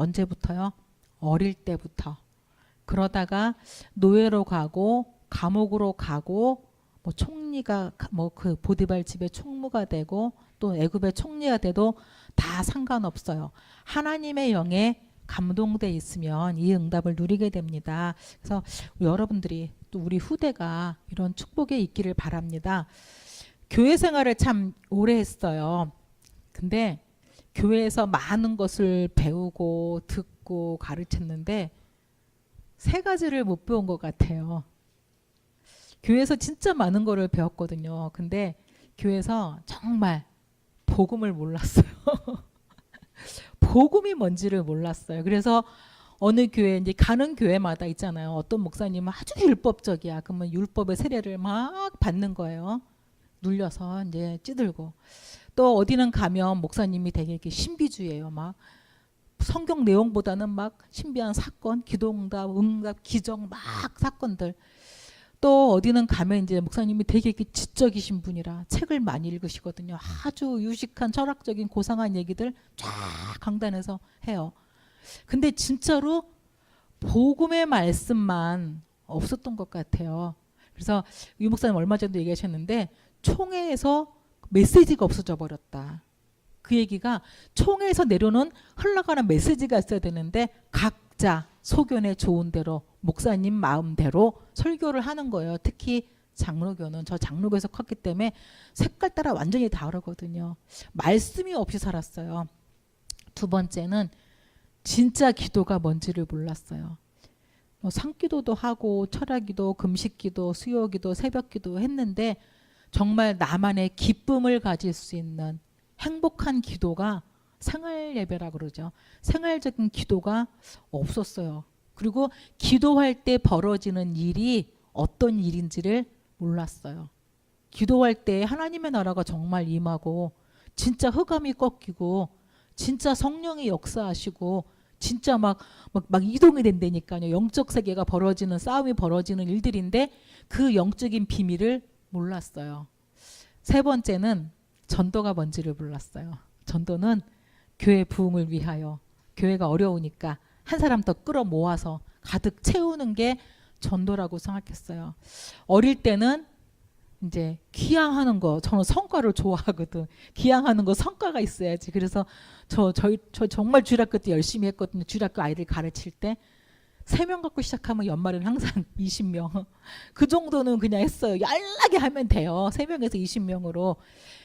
언제부터요? 어릴 때부터. 그러다가 노예로 가고 감옥으로 가고 뭐 총리가 뭐 그 보디발 집의 총무가 되고 또 애굽의 총리가 돼도 다 상관없어요. 하나님의 영에 감동돼 있으면 이 응답을 누리게 됩니다. 그래서 여러분들이 또 우리 후대가 이런 축복에 있기를 바랍니다. 교회 생활을 참 오래 했어요. 근데 교회에서 많은 것을 배우고 듣고 가르쳤는데 세 가지를 못 배운 것 같아요. 교회에서 진짜 많은 거를 배웠거든요. 근데 교회에서 정말 복음을 몰랐어요. 복음이 뭔지를 몰랐어요. 그래서 어느 교회 이제 가는 교회마다 있잖아요. 어떤 목사님은 아주 율법적이야. 그러면 율법의 세례를 막 받는 거예요. 눌려서 이제 찌들고. 또 어디는 가면 목사님이 되게 이렇게 신비주의예요. 막 성경 내용보다는 막 신비한 사건, 기도응답, 응답, 기적 막 사건들. 또 어디는 가면 이제 목사님이 되게 이렇게 지적이신 분이라 책을 많이 읽으시거든요. 아주 유식한 철학적인 고상한 얘기들 쫙 강단에서 해요. 근데 진짜로 복음의 말씀만 없었던 것 같아요. 그래서 유 목사님 얼마 전에도 얘기하셨는데 총회에서 메시지가 없어져 버렸다. 그 얘기가 총회에서 내려오는 흘러가는 메시지가 있어야 되는데 각자 소견에 좋은 대로 목사님 마음대로 설교를 하는 거예요. 특히 장로교는 저 장로교에서 컸기 때문에 색깔 따라 완전히 다르거든요. 말씀이 없이 살았어요. 두 번째는 진짜 기도가 뭔지를 몰랐어요. 산기도도 하고 철야기도, 금식기도, 수요기도, 새벽기도 했는데 정말 나만의 기쁨을 가질 수 있는 행복한 기도가 생활 예배라 그러죠. 생활적인 기도가 없었어요. 그리고 기도할 때 벌어지는 일이 어떤 일인지를 몰랐어요. 기도할 때 하나님의 나라가 정말 임하고 진짜 흑암이 꺾이고 진짜 성령이 역사하시고 진짜 막 이동이 된다니까요. 영적 세계가 벌어지는 싸움이 벌어지는 일들인데 그 영적인 비밀을 몰랐어요. 세 번째는 전도가 뭔지를 몰랐어요. 전도는 교회 부흥을 위하여 교회가 어려우니까 한 사람 더 끌어모아서 가득 채우는 게 전도라고 생각했어요. 어릴 때는 이제 기양하는 거 저는 성과를 좋아하거든. 기양하는 거 성과가 있어야지. 그래서 저 정말 주일학교 때 열심히 했거든요. 주일학교 아이들 가르칠 때 3명 갖고 시작하면 연말에는 항상 20명. 그 정도는 그냥 했어요. 연락에 하면 돼요. 3명에서 20명으로.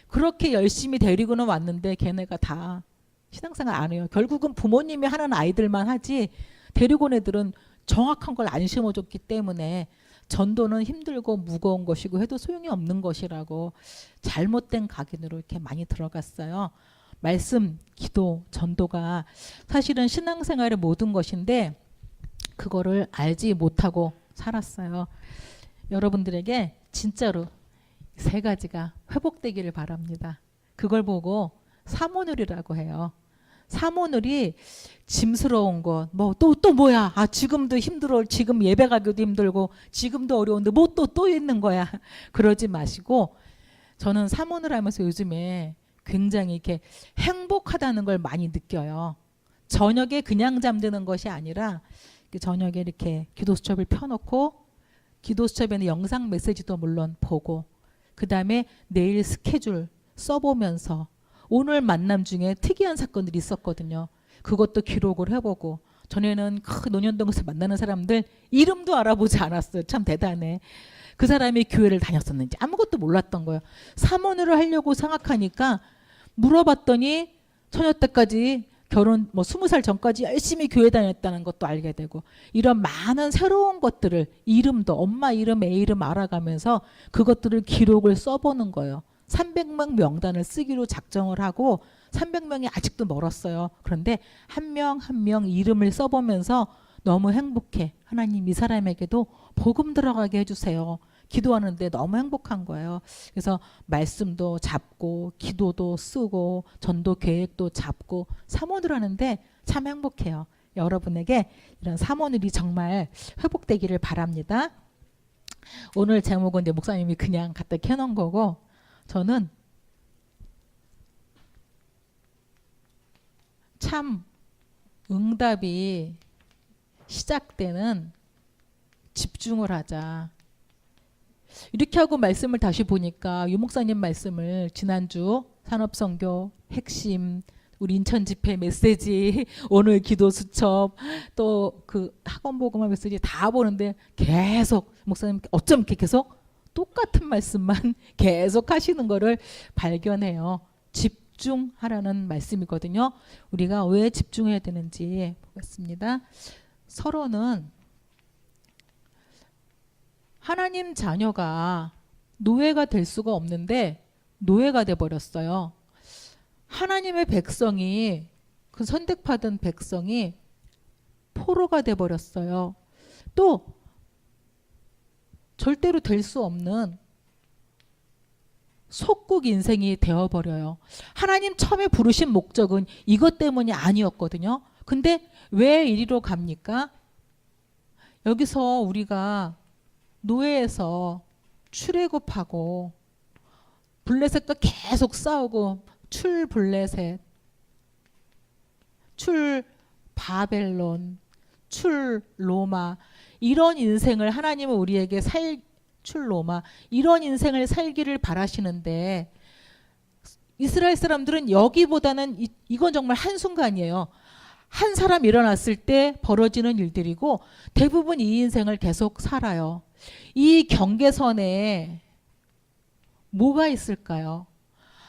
그렇게 열심히 데리고는 왔는데 걔네가 다 신앙생활 안 해요. 결국은 부모님이 하는 아이들만 하지 데리고 온 애들은 정확한 걸 안 심어줬기 때문에 전도는 힘들고 무거운 것이고 해도 소용이 없는 것이라고 잘못된 각인으로 이렇게 많이 들어갔어요. 말씀, 기도, 전도가 사실은 신앙생활의 모든 것인데 그거를 알지 못하고 살았어요. 여러분들에게 진짜로 세 가지가 회복되기를 바랍니다. 그걸 보고 사모늘이라고 해요. 사모늘이 짐스러운 것, 뭐 또 뭐야? 아 지금도 힘들어. 지금 예배 가기도 힘들고 지금도 어려운데 뭐 또 있는 거야? 그러지 마시고 저는 사모늘 하면서 요즘에 굉장히 이렇게 행복하다는 걸 많이 느껴요. 저녁에 그냥 잠드는 것이 아니라 저녁에 이렇게 기도 수첩을 펴놓고 기도 수첩에는 영상 메시지도 물론 보고 그 다음에 내일 스케줄 써보면서 오늘 만남 중에 특이한 사건들이 있었거든요. 그것도 기록을 해보고 전에는 논현동에서 만나는 사람들 이름도 알아보지 않았어요. 참 대단해. 그 사람이 교회를 다녔었는지 아무것도 몰랐던 거예요. 사모늘을 하려고 생각하니까 물어봤더니 처녀 때까지 결혼 20살 전까지 열심히 교회 다녔다는 것도 알게 되고 이런 많은 새로운 것들을 이름도 엄마 이름 애 이름 알아가면서 그것들을 기록을 써보는 거예요. 300명 명단을 쓰기로 작정을 하고 300명이 아직도 멀었어요. 그런데 한 명 한 명 이름을 써보면서 너무 행복해. 하나님 이 사람에게도 복음 들어가게 해주세요. 기도하는데 너무 행복한 거예요. 그래서 말씀도 잡고 기도도 쓰고 전도 계획도 잡고 사모늘 하는데 참 행복해요. 여러분에게 이런 사모늘이 정말 회복되기를 바랍니다. 오늘 제목은 이제 목사님이 그냥 갖다 켜놓은 거고 저는 참 응답이 시작되는 집중을 하자. 이렇게 하고 말씀을 다시 보니까 유 목사님 말씀을 지난주 산업선교 핵심, 우리 인천 집회 메시지, 오늘 기도 수첩, 또 그 학원 복음화 메시지 다 보는데 계속 목사님 어쩜 이렇게 계속 똑같은 말씀만 계속 하시는 거를 발견해요. 집중하라는 말씀이거든요. 우리가 왜 집중해야 되는지 보겠습니다. 서로는 하나님 자녀가 노예가 될 수가 없는데 노예가 돼 버렸어요. 하나님의 백성이, 그 선택받은 백성이 포로가 돼 버렸어요. 또 절대로 될 수 없는 속국 인생이 되어버려요. 하나님 처음에 부르신 목적은 이것 때문이 아니었거든요. 근데 왜 이리로 갑니까? 여기서 우리가 노예에서 출애굽하고 블레셋과 계속 싸우고 출 블레셋, 출 바벨론, 출 로마, 이런 인생을 하나님은 우리에게 출 로마, 이런 인생을 살기를 바라시는데 이스라엘 사람들은 여기보다는 이건 정말 한순간이에요. 한 사람 일어났을 때 벌어지는 일들이고 대부분 이 인생을 계속 살아요. 이 경계선에 뭐가 있을까요?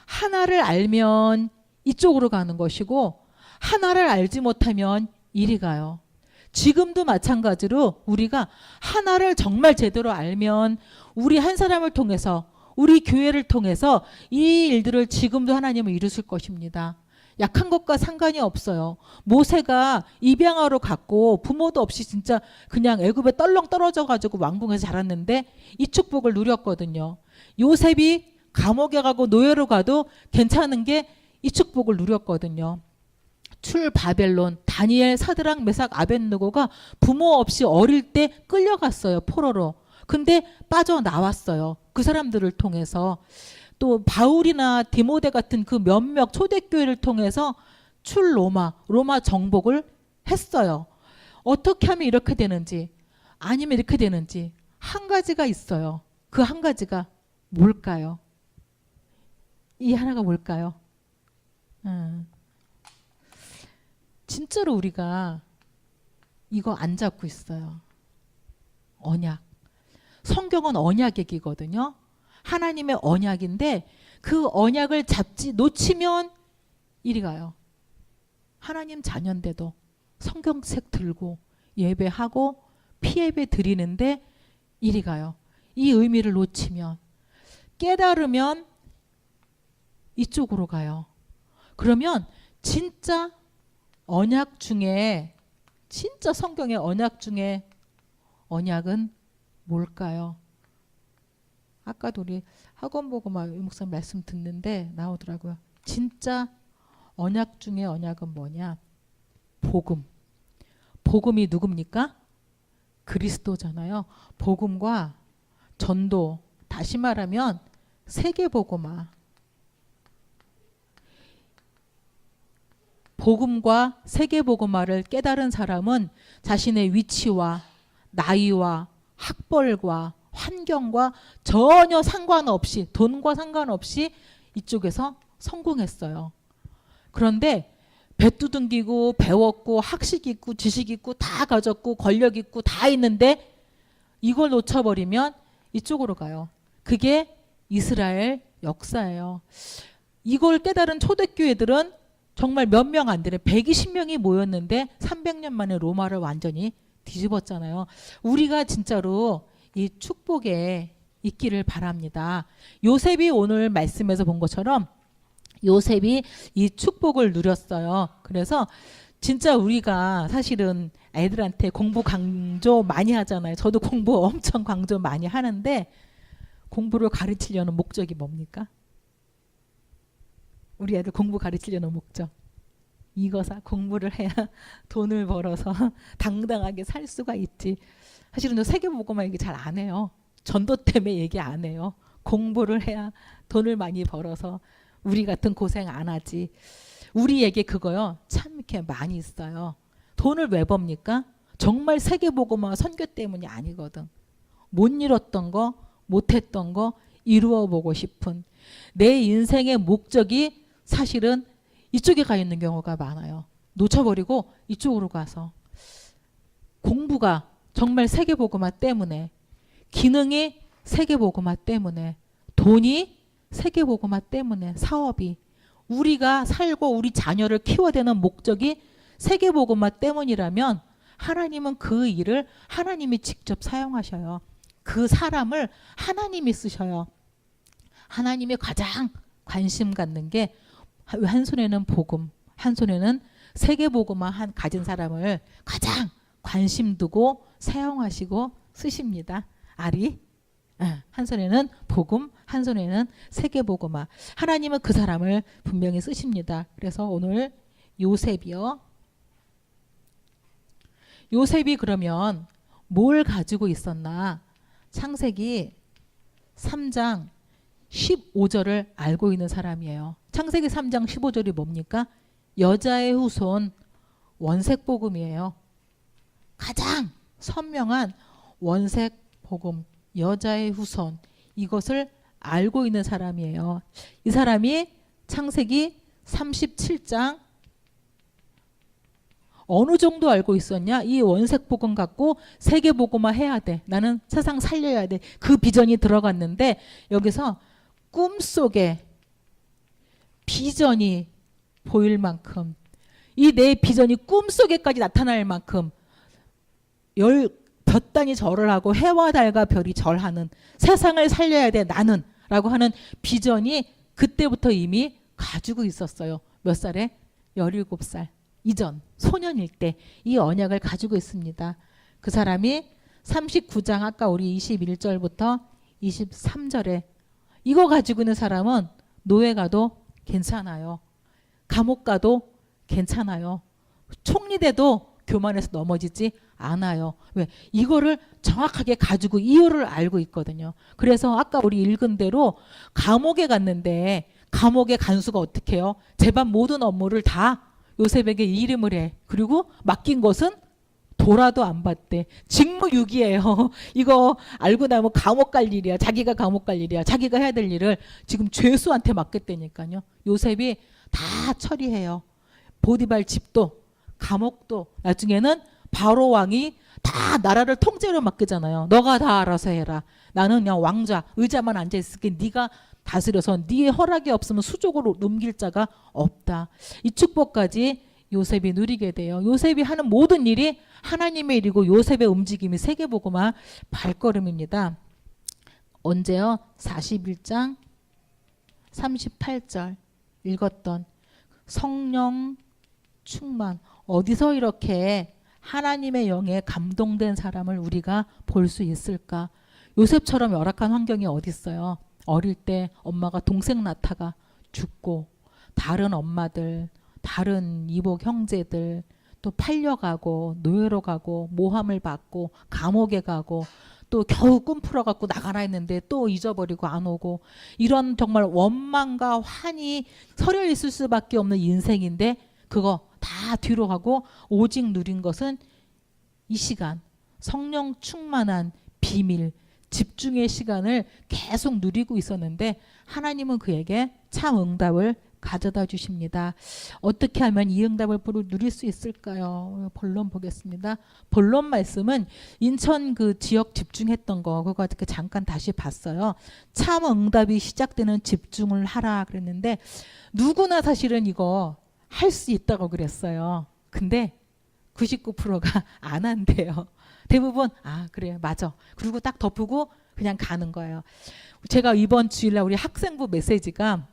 하나를 알면 이쪽으로 가는 것이고 하나를 알지 못하면 이리 가요. 지금도 마찬가지로 우리가 하나를 정말 제대로 알면 우리 한 사람을 통해서, 우리 교회를 통해서 이 일들을 지금도 하나님은 이루실 것입니다. 약한 것과 상관이 없어요. 모세가 입양하러 갔고 부모도 없이 진짜 그냥 애굽에 떨렁 떨어져 가지고 왕궁에서 자랐는데 이 축복을 누렸거든요. 요셉이 감옥에 가고 노예로 가도 괜찮은 게 이 축복을 누렸거든요. 출 바벨론, 다니엘, 사드락, 메삭, 아벳느고가 부모 없이 어릴 때 끌려갔어요. 포로로. 근데 빠져나왔어요. 그 사람들을 통해서. 또 바울이나 디모데 같은 그 몇몇 초대교회를 통해서 출 로마 정복을 했어요. 어떻게 하면 이렇게 되는지, 아니면 이렇게 되는지 한 가지가 있어요. 그 한 가지가 뭘까요? 이 하나가 뭘까요? 진짜로 우리가 이거 안 잡고 있어요. 언약. 성경은 언약 얘기거든요. 하나님의 언약인데 그 언약을 놓치면 이리 가요. 하나님 자녀인데도 성경책 들고 예배하고 피예배 드리는데 이리 가요. 이 의미를 놓치면, 깨달으면 이쪽으로 가요. 그러면 진짜 언약 중에, 진짜 성경의 언약 중에 언약은 뭘까요? 아까도 우리 학원 보고 막 목사님 말씀 듣는데 나오더라고요. 진짜 언약 중에 언약은 뭐냐? 복음. 복음이 누굽니까? 그리스도잖아요. 복음과 전도, 다시 말하면 세계복음화. 복음과 세계복음화를 깨달은 사람은 자신의 위치와 나이와 학벌과 환경과 전혀 상관없이, 돈과 상관없이 이쪽에서 성공했어요. 그런데 배뚜둥기고 배웠고 학식 있고 지식 있고 다 가졌고 권력 있고 다 있는데 이걸 놓쳐버리면 이쪽으로 가요. 그게 이스라엘 역사예요. 이걸 깨달은 초대교회들은 정말 몇 명 안 되는 120명이 모였는데 300년 만에 로마를 완전히 뒤집었잖아요. 우리가 진짜로 이 축복에 있기를 바랍니다. 요셉이 오늘 말씀에서 본 것처럼 요셉이 이 축복을 누렸어요. 그래서 진짜 우리가 사실은 애들한테 공부 강조 많이 하잖아요. 저도 공부 엄청 강조 많이 하는데 공부를 가르치려는 목적이 뭡니까? 우리 애들 공부 가르치려는 목적. 이거사 공부를 해야 돈을 벌어서 당당하게 살 수가 있지. 사실은 저 세계복음화 얘기 잘 안 해요. 전도 때문에 얘기 안 해요. 공부를 해야 돈을 많이 벌어서 우리 같은 고생 안 하지. 우리에게 그거요 참 이렇게 많이 있어요. 돈을 왜 법니까? 정말 세계복음화 선교 때문이 아니거든. 못 이뤘던 거, 못했던 거 이루어보고 싶은 내 인생의 목적이 사실은 이쪽에 가 있는 경우가 많아요. 놓쳐버리고 이쪽으로 가서 공부가 정말 세계복음화 때문에, 기능이 세계복음화 때문에, 돈이 세계복음화 때문에, 사업이, 우리가 살고 우리 자녀를 키워대는 목적이 세계복음화 때문이라면 하나님은 그 일을 하나님이 직접 사용하셔요. 그 사람을 하나님이 쓰셔요. 하나님이 가장 관심 갖는 게 한 손에는 복음, 한 손에는 세계복음화 가진 사람을 가장 관심 두고 사용하시고 쓰십니다. 알이? 한 손에는 복음, 한 손에는 세계복음화. 하나님은 그 사람을 분명히 쓰십니다. 그래서 오늘 요셉이요. 요셉이 그러면 뭘 가지고 있었나? 창세기 3장 15절을 알고 있는 사람이에요. 창세기 3장 15절이 뭡니까? 여자의 후손 원색복음이에요. 가장 선명한 원색복음, 여자의 후손, 이것을 알고 있는 사람이에요. 이 사람이 창세기 37장 어느 정도 알고 있었냐? 이 원색복음 갖고 세계복음화 해야 돼. 나는 세상 살려야 돼. 그 비전이 들어갔는데 여기서 꿈속에 비전이 보일 만큼, 이 내 비전이 꿈속에까지 나타날 만큼 몇 단이 절을 하고 해와 달과 별이 절하는, 세상을 살려야 돼 나는 라고 하는 비전이 그때부터 이미 가지고 있었어요. 몇 살에? 17살 이전, 소년일 때 이 언약을 가지고 있습니다. 그 사람이 39장 아까 우리 21절부터 23절에 이거 가지고 있는 사람은 노예 가도 괜찮아요. 감옥 가도 괜찮아요. 총리돼도 교만해서 넘어지지 않아요. 왜? 이거를 정확하게 가지고 이유를 알고 있거든요. 그래서 아까 우리 읽은 대로 감옥에 갔는데 감옥의 간수가 어떻게 해요? 제반 모든 업무를 다 요셉에게 이름을 해. 그리고 맡긴 것은 도라도 안 받대. 직무유기예요. 이거 알고 나면 감옥 갈 일이야. 자기가 감옥 갈 일이야. 자기가 해야 될 일을 지금 죄수한테 맡겼다니까요. 요셉이 다 처리해요. 보디발 집도 감옥도 나중에는 바로 왕이 다 나라를 통째로 맡기잖아요. 너가 다 알아서 해라. 나는 그냥 왕자 의자만 앉아 있을게. 네가 다스려서 네 허락이 없으면 수족으로 넘길 자가 없다. 이 축복까지 요셉이 누리게 돼요. 요셉이 하는 모든 일이 하나님의 일이고 요셉의 움직임이 세계복음화 발걸음입니다. 언제요? 41장 38절 읽었던 성령 충만. 어디서 이렇게 하나님의 영에 감동된 사람을 우리가 볼 수 있을까? 요셉처럼 열악한 환경이 어디 있어요? 어릴 때 엄마가 동생 낳다가 죽고, 다른 엄마들, 다른 이복 형제들 또 팔려가고 노예로 가고 모함을 받고 감옥에 가고 또 겨우 꿈 풀어갖고 나가라 했는데 또 잊어버리고 안 오고, 이런 정말 원망과 환이 서려 있을 수밖에 없는 인생인데 그거 다 뒤로 하고 오직 누린 것은 이 시간, 성령 충만한 비밀, 집중의 시간을 계속 누리고 있었는데 하나님은 그에게 참 응답을 가져다 주십니다. 어떻게 하면 이 응답을 누릴 수 있을까요? 본론 보겠습니다. 본론 말씀은 인천 그 지역 집중했던 거 그거 잠깐 다시 봤어요. 참 응답이 시작되는 집중을 하라 그랬는데 누구나 사실은 이거 할 수 있다고 그랬어요. 근데 99%가 안 한대요. 대부분 그래 맞아. 그리고 딱 덮고 그냥 가는 거예요. 제가 이번 주일날 우리 학생부 메시지가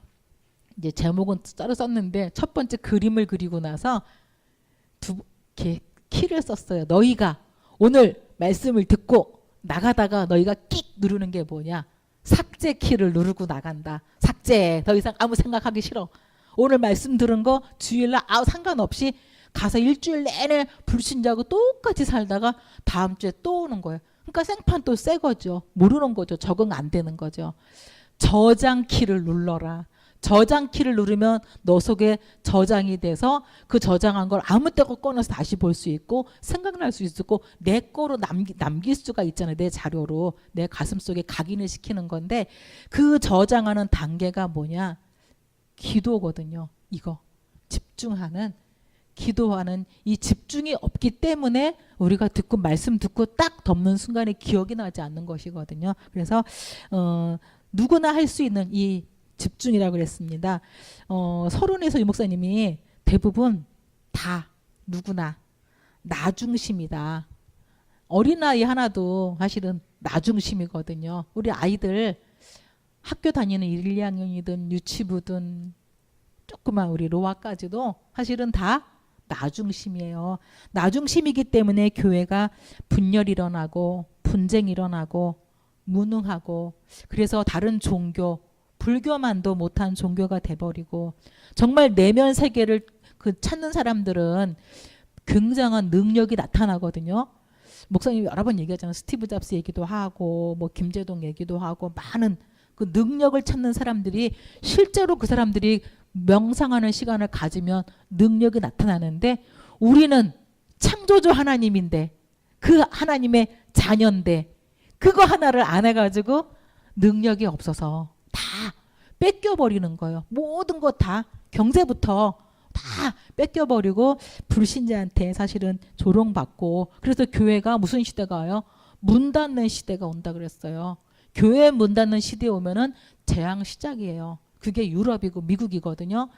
이제 제목은 따로 썼는데 첫 번째 그림을 그리고 나서 키를 썼어요. 너희가 오늘 말씀을 듣고 나가다가 너희가 끽 누르는 게 뭐냐? 삭제 키를 누르고 나간다. 삭제. 더 이상 아무 생각하기 싫어. 오늘 말씀 들은 거 주일날 상관없이 가서 일주일 내내 불신자하고 똑같이 살다가 다음 주에 또 오는 거예요. 그러니까 생판 또 새 거죠. 모르는 거죠. 적응 안 되는 거죠. 저장 키를 눌러라. 저장 키를 누르면 너 속에 저장이 돼서 그 저장한 걸 아무 때고 꺼내서 다시 볼 수 있고 생각날 수 있고 내 거로 남길 수가 있잖아요. 내 자료로 내 가슴 속에 각인을 시키는 건데 그 저장하는 단계가 뭐냐? 기도거든요. 이거 집중하는 기도하는 이 집중이 없기 때문에 우리가 듣고 말씀 듣고 딱 덮는 순간에 기억이 나지 않는 것이거든요. 그래서 누구나 할 수 있는 이 집중이라고 그랬습니다. 서론에서 유 목사님이 대부분 다 누구나 나 중심이다. 어린아이 하나도 사실은 나 중심이거든요. 우리 아이들 학교 다니는 1, 2학년이든 유치부든 조그만 우리 로아까지도 사실은 다 나 중심이에요. 나 중심이기 때문에 교회가 분열이 일어나고 분쟁이 일어나고 무능하고 그래서 다른 종교 불교만도 못한 종교가 돼버리고 정말 내면 세계를 찾는 사람들은 굉장한 능력이 나타나거든요. 목사님이 여러 번 얘기하잖아요. 스티브 잡스 얘기도 하고 뭐 김재동 얘기도 하고 많은 그 능력을 찾는 사람들이 실제로 그 사람들이 명상하는 시간을 가지면 능력이 나타나는데 우리는 창조주 하나님인데 그 하나님의 자녀인데 그거 하나를 안 해가지고 능력이 없어서 다 뺏겨버리는 거예요. 모든 것 다 경제부터 다 뺏겨버리고 불신자한테 사실은 조롱받고 그래서 교회가 무슨 시대가 와요? 문 닫는 시대가 온다 그랬어요. 교회 문 닫는 시대에 오면은 재앙 시작이에요. 그게 유럽이고 미국이거든요.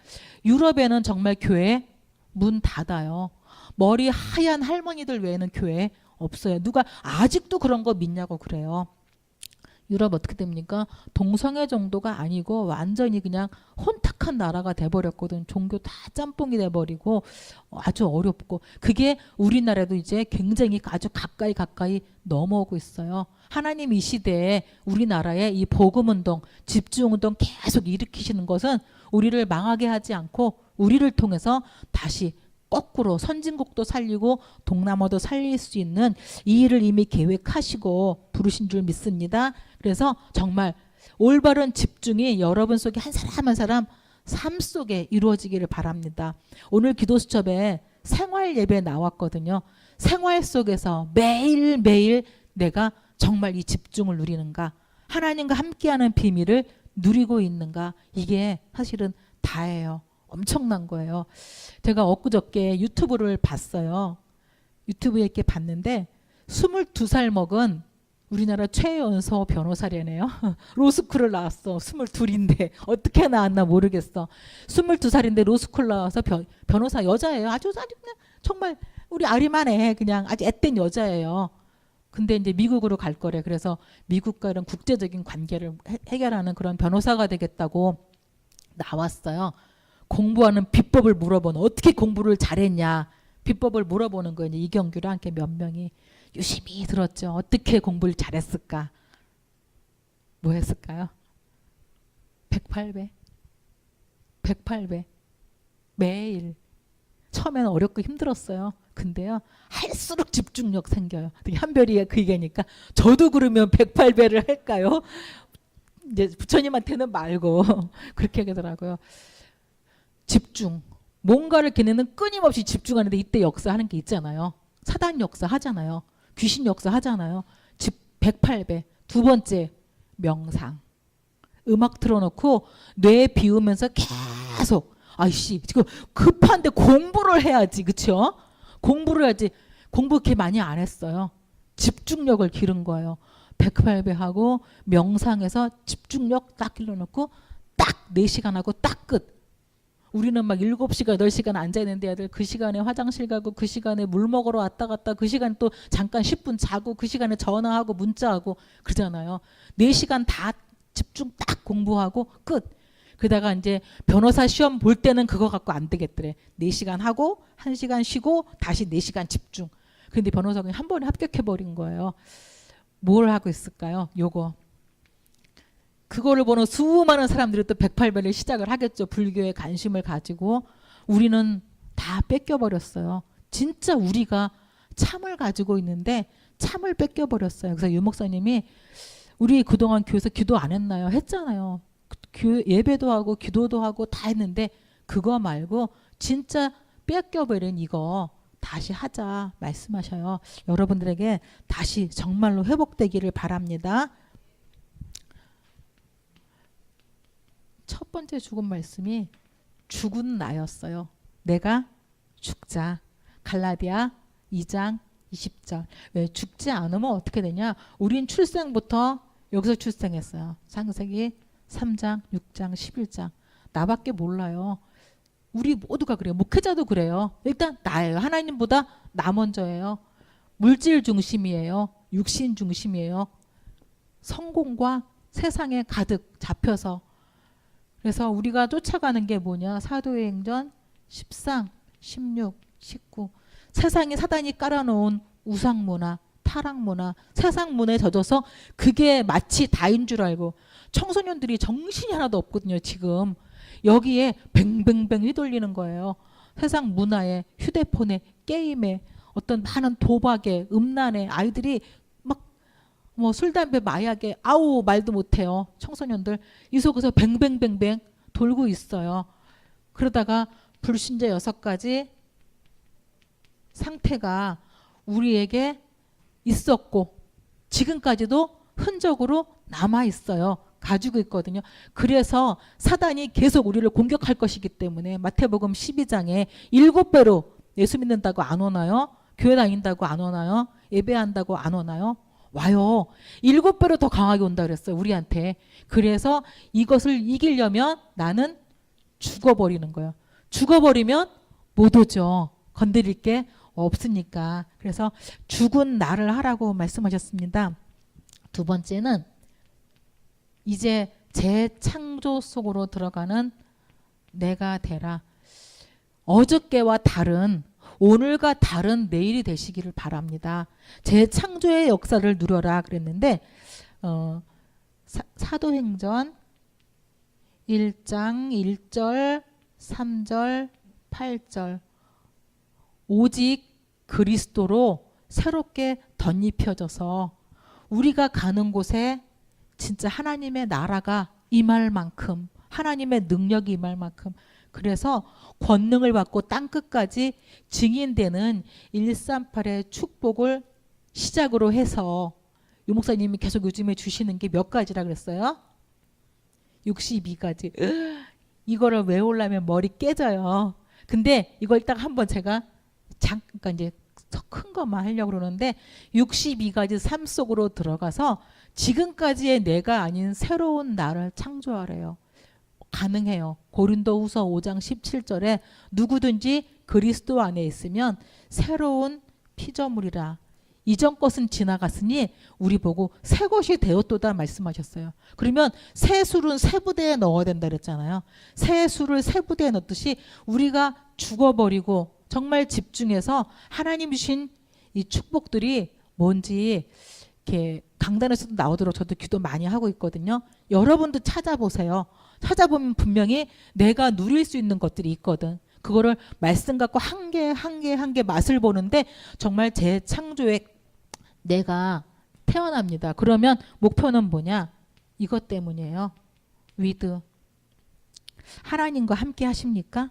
유럽에는 정말 교회 문 닫아요. 머리 하얀 할머니들 외에는 교회 없어요. 누가 아직도 그런 거 믿냐고 그래요. 유럽 어떻게 됩니까? 동성애 정도가 아니고 완전히 그냥 혼탁한 나라가 돼버렸거든. 종교 다 짬뽕이 돼버리고 아주 어렵고 그게 우리나라도 이제 굉장히 아주 가까이 넘어오고 있어요. 하나님 이 시대에 우리나라에 이 복음운동, 집중운동 계속 일으키시는 것은 우리를 망하게 하지 않고 우리를 통해서 다시 거꾸로 선진국도 살리고 동남아도 살릴 수 있는 이 일을 이미 계획하시고 부르신 줄 믿습니다. 그래서 정말 올바른 집중이 여러분 속에 한 사람 한 사람 삶 속에 이루어지기를 바랍니다. 오늘 기도수첩에 생활 예배 나왔거든요. 생활 속에서 매일매일 내가 정말 이 집중을 누리는가, 하나님과 함께하는 비밀을 누리고 있는가, 이게 사실은 다예요. 엄청난 거예요. 제가 엊그저께 유튜브를 봤어요. 유튜브에 이렇게 봤는데 22살 먹은 우리나라 최연소 변호사래네요. 로스쿨을 나왔어. 22인데 어떻게 나왔나 모르겠어. 22살인데 로스쿨 나와서 변호사 여자예요. 아주 그냥 정말 우리 아리만해. 그냥 아주 앳된 여자예요. 근데 이제 미국으로 갈 거래. 그래서 미국과 이런 국제적인 관계를 해결하는 그런 변호사가 되겠다고 나왔어요. 공부하는 비법을 물어보는, 어떻게 공부를 잘했냐 비법을 물어보는 거예요. 이경규랑 함께 몇 명이 유심히 들었죠. 어떻게 공부를 잘했을까? 뭐 했을까요? 108배 108배 매일. 처음에는 어렵고 힘들었어요. 근데요 할수록 집중력 생겨요. 한별이 그 얘기니까 저도 그러면 108배를 할까요? 이제 부처님한테는 말고 그렇게 하더라고요. 집중. 뭔가를 걔네는 끊임없이 집중하는데 이때 역사하는 게 있잖아요. 사단 역사 하잖아요. 귀신 역사 하잖아요. 108배. 두 번째 명상. 음악 틀어놓고 뇌 비우면서 계속 아이씨 지금 급한데 공부를 해야지. 그렇죠? 공부를 해야지. 공부 그렇게 많이 안 했어요. 집중력을 기른 거예요. 108배 하고 명상해서 집중력 딱 길러놓고 딱 4시간 하고 딱 끝. 우리는 막 7시간, 8시간 앉아있는데 애들 그 시간에 화장실 가고 그 시간에 물 먹으러 왔다 갔다 그 시간에 또 잠깐 10분 자고 그 시간에 전화하고 문자하고 그러잖아요. 4시간 다 집중 딱 공부하고 끝. 그러다가 이제 변호사 시험 볼 때는 그거 갖고 안 되겠더래. 4시간 하고 1시간 쉬고 다시 4시간 집중. 근데 변호사가 한 번에 합격해버린 거예요. 뭘 하고 있을까요? 요거. 그거를 보는 수많은 사람들이 또 108배를 시작을 하겠죠. 불교에 관심을 가지고. 우리는 다 뺏겨버렸어요. 진짜 우리가 참을 가지고 있는데 참을 뺏겨버렸어요. 그래서 유 목사님이 우리 그동안 교회에서 기도 안 했나요? 했잖아요. 예배도 하고 기도도 하고 다 했는데 그거 말고 진짜 뺏겨버린 이거 다시 하자 말씀하셔요. 여러분들에게 다시 정말로 회복되기를 바랍니다. 첫 번째 죽은 말씀이 죽은 나였어요. 내가 죽자. 갈라디아 2장 20절. 왜 죽지 않으면 어떻게 되냐? 우린 출생부터 여기서 출생했어요. 창세기 3장, 6장, 11장. 나밖에 몰라요. 우리 모두가 그래요. 목회자도 그래요. 일단 나예요. 하나님보다 나 먼저예요. 물질 중심이에요. 육신 중심이에요. 성공과 세상에 가득 잡혀서. 그래서 우리가 쫓아가는 게 뭐냐? 사도행전 13, 16, 19. 세상에 사단이 깔아놓은 우상문화, 타락문화, 세상문화에 젖어서 그게 마치 다인 줄 알고 청소년들이 정신이 하나도 없거든요. 지금 여기에 뱅뱅뱅 휘둘리는 거예요. 세상 문화에, 휴대폰에, 게임에, 어떤 많은 도박에, 음란에 아이들이 막 뭐 술, 담배, 마약에 아우 말도 못해요. 청소년들 이 속에서 뱅뱅뱅뱅 돌고 있어요. 그러다가 불신자 6가지 상태가 우리에게 있었고 지금까지도 흔적으로 남아 있어요. 가지고 있거든요. 그래서 사단이 계속 우리를 공격할 것이기 때문에 마태복음 12장에 7배로 예수 믿는다고 안 오나요? 교회 다닌다고 안 오나요? 예배한다고 안 오나요? 와요. 7배로 더 강하게 온다 그랬어요. 우리한테. 그래서 이것을 이기려면 나는 죽어버리는 거예요. 죽어버리면 못 오죠. 건드릴 게 없으니까. 그래서 죽은 나를 하라고 말씀하셨습니다. 두 번째는 이제 재창조 속으로 들어가는 내가 되라. 어저께와 다른, 오늘과 다른 내일이 되시기를 바랍니다. 재창조의 역사를 누려라 그랬는데 사도행전 1장 1절 3절 8절 오직 그리스도로 새롭게 덧입혀져서 우리가 가는 곳에 진짜 하나님의 나라가 임할 만큼 하나님의 능력이 임할 만큼 그래서 권능을 받고 땅끝까지 증인되는 138의 축복을 시작으로 해서 유 목사님이 계속 요즘에 주시는 게 몇 가지라 그랬어요? 62가지. 이거를 외우려면 머리 깨져요. 근데 이걸 딱 한번 제가 잠깐 이제 큰 것만 하려고 그러는데 62가지 삶 속으로 들어가서 지금까지의 내가 아닌 새로운 나를 창조하래요. 가능해요. 고린도후서 5장 17절에 누구든지 그리스도 안에 있으면 새로운 피조물이라. 이전 것은 지나갔으니 우리 보고 새 것이 되었도다 말씀하셨어요. 그러면 새 술은 새 부대에 넣어야 된다 그랬잖아요. 새 술을 새 부대에 넣듯이 우리가 죽어버리고 정말 집중해서 하나님 주신 이 축복들이 뭔지 이렇게 강단에서도 나오도록 저도 기도 많이 하고 있거든요. 여러분도 찾아보세요. 찾아보면 분명히 내가 누릴 수 있는 것들이 있거든. 그거를 말씀 갖고 한 개 한 개 한 개 맛을 보는데 정말 재창조의 내가 태어납니다. 그러면 목표는 뭐냐? 이것 때문이에요. 위드. 하나님과 함께 하십니까?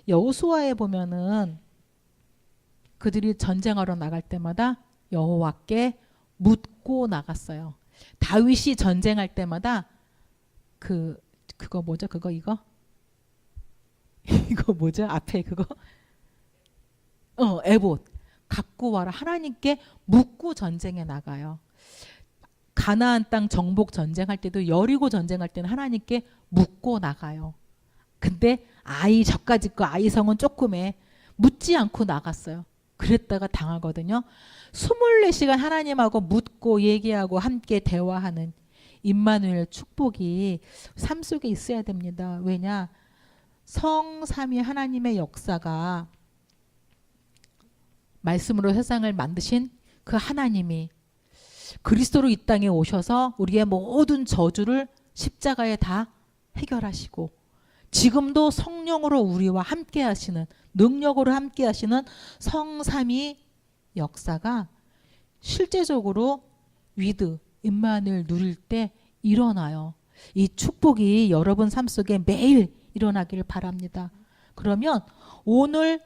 여호수아에 보면은 그들이 전쟁하러 나갈 때마다 여호와께 묻고 나갔어요. 다윗이 전쟁할 때마다 그거 뭐죠? 그거 이거? 이거 뭐죠? 앞에 그거? 에봇 갖고 와라. 하나님께 묻고 전쟁에 나가요. 가나안 땅 정복 전쟁할 때도 여리고 전쟁할 때는 하나님께 묻고 나가요. 근데 아이 저까지 거 아이성은 조금해. 묻지 않고 나갔어요. 그랬다가 당하거든요. 24시간 하나님하고 묻고 얘기하고 함께 대화하는 임마누엘 축복이 삶 속에 있어야 됩니다. 왜냐? 성삼위 하나님의 역사가 말씀으로 세상을 만드신 그 하나님이 그리스도로 이 땅에 오셔서 우리의 모든 저주를 십자가에 다 해결하시고 지금도 성령으로 우리와 함께 하시는 능력으로 함께 하시는 성삼위 역사가 실제적으로 위드 임마누엘 누릴 때 일어나요. 이 축복이 여러분 삶 속에 매일 일어나기를 바랍니다. 그러면 오늘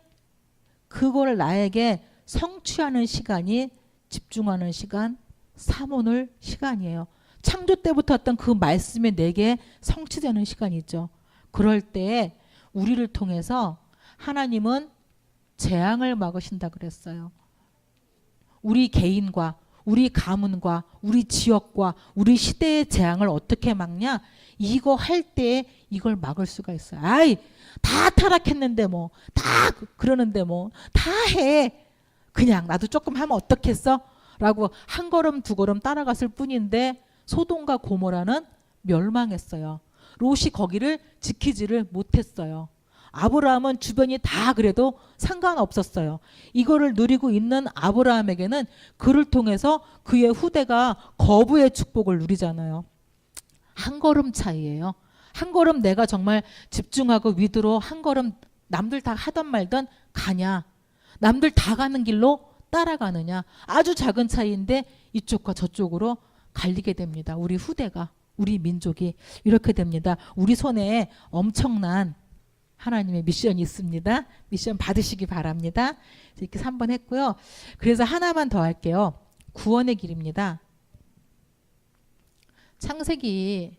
그걸 나에게 성취하는 시간이 집중하는 시간, 사모늘 시간이에요. 창조 때부터 했던 그 말씀이 내게 성취되는 시간이죠. 그럴 때 우리를 통해서 하나님은 재앙을 막으신다 그랬어요. 우리 개인과 우리 가문과 우리 지역과 우리 시대의 재앙을 어떻게 막냐? 이거 할 때 이걸 막을 수가 있어요. 아이, 다 타락했는데 뭐, 다 그러는데 뭐, 다 해. 그냥 나도 조금 하면 어떻겠어? 라고 한 걸음 두 걸음 따라갔을 뿐인데 소돔과 고모라는 멸망했어요. 롯이 거기를 지키지를 못했어요. 아브라함은 주변이 다 그래도 상관없었어요. 이거를 누리고 있는 아브라함에게는 그를 통해서 그의 후대가 거부의 축복을 누리잖아요. 한 걸음 차이예요. 한 걸음 내가 정말 집중하고 위드로 한 걸음 남들 다 하던 말던 가냐, 남들 다 가는 길로 따라가느냐, 아주 작은 차이인데 이쪽과 저쪽으로 갈리게 됩니다. 우리 후대가, 우리 민족이 이렇게 됩니다. 우리 손에 엄청난 하나님의 미션이 있습니다. 미션 받으시기 바랍니다. 이렇게 3번 했고요. 그래서 하나만 더 할게요. 구원의 길입니다. 창세기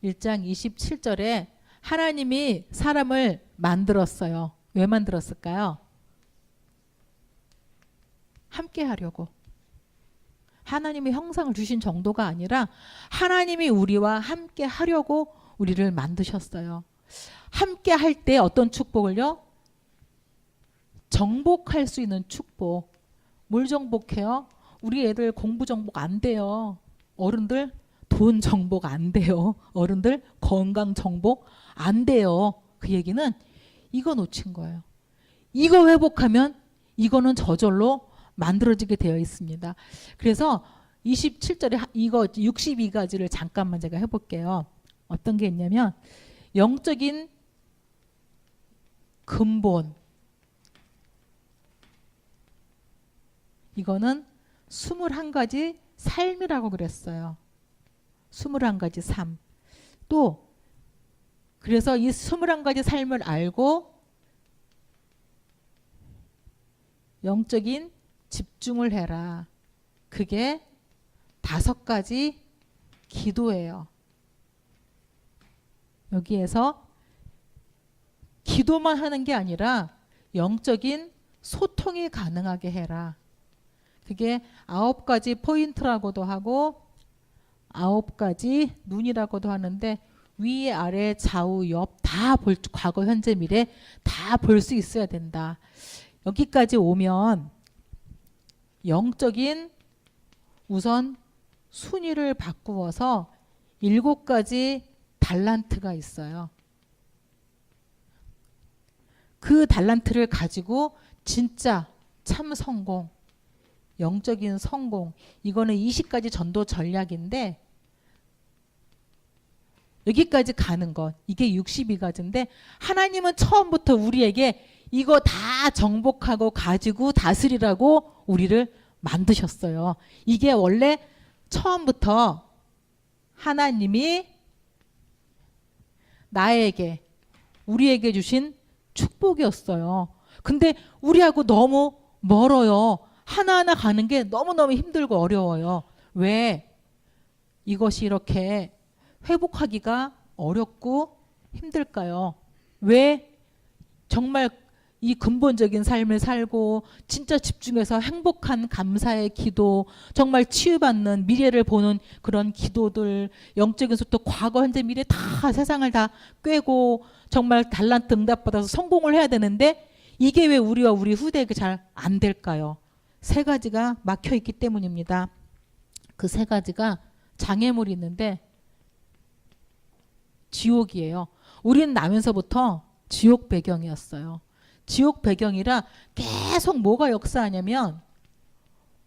1장 27절에 하나님이 사람을 만들었어요. 왜 만들었을까요? 함께 하려고. 하나님의 형상을 주신 정도가 아니라 하나님이 우리와 함께 하려고 우리를 만드셨어요. 함께 할 때 어떤 축복을요? 정복할 수 있는 축복. 뭘 정복해요? 우리 애들 공부 정복 안 돼요. 어른들 돈 정복 안 돼요. 어른들 건강 정복 안 돼요. 그 얘기는 이거 놓친 거예요. 이거 회복하면 이거는 저절로 만들어지게 되어 있습니다. 그래서 27절에 이거 62가지를 잠깐만 제가 해볼게요. 어떤 게 있냐면 영적인 근본, 이거는 21가지 삶이라고 그랬어요. 21가지 삶. 또 그래서 이 21가지 삶을 알고 영적인 집중을 해라. 그게 5가지 기도예요. 여기에서 기도만 하는 게 아니라 영적인 소통이 가능하게 해라. 그게 9가지 포인트라고도 하고 9가지 눈이라고도 하는데 위, 아래, 좌우, 옆 다 볼, 과거, 현재, 미래 다 볼 수 있어야 된다. 여기까지 오면 영적인 우선 순위를 바꾸어서 7가지 달란트가 있어요. 그 달란트를 가지고 진짜 참 성공, 영적인 성공, 이거는 20가지 전도 전략인데 여기까지 가는 것, 이게 62가지인데 하나님은 처음부터 우리에게 이거 다 정복하고 가지고 다스리라고 우리를 만드셨어요. 이게 원래 처음부터 하나님이 나에게, 우리에게 주신 축복이었어요. 근데 우리하고 너무 멀어요. 하나하나 가는 게 너무너무 힘들고 어려워요. 왜 이것이 이렇게 회복하기가 어렵고 힘들까요? 왜 정말 이 근본적인 삶을 살고 진짜 집중해서 행복한 감사의 기도, 정말 치유받는 미래를 보는 그런 기도들, 영적인 소통, 과거, 현재, 미래 다 세상을 다 꿰고 정말 달란트 응답받아서 성공을 해야 되는데 이게 왜 우리와 우리 후대에게 잘 안 될까요? 3가지가 막혀 있기 때문입니다. 그 3가지가 장애물이 있는데 지옥이에요. 우리는 나면서부터 지옥 배경이었어요. 지옥 배경이라 계속 뭐가 역사하냐면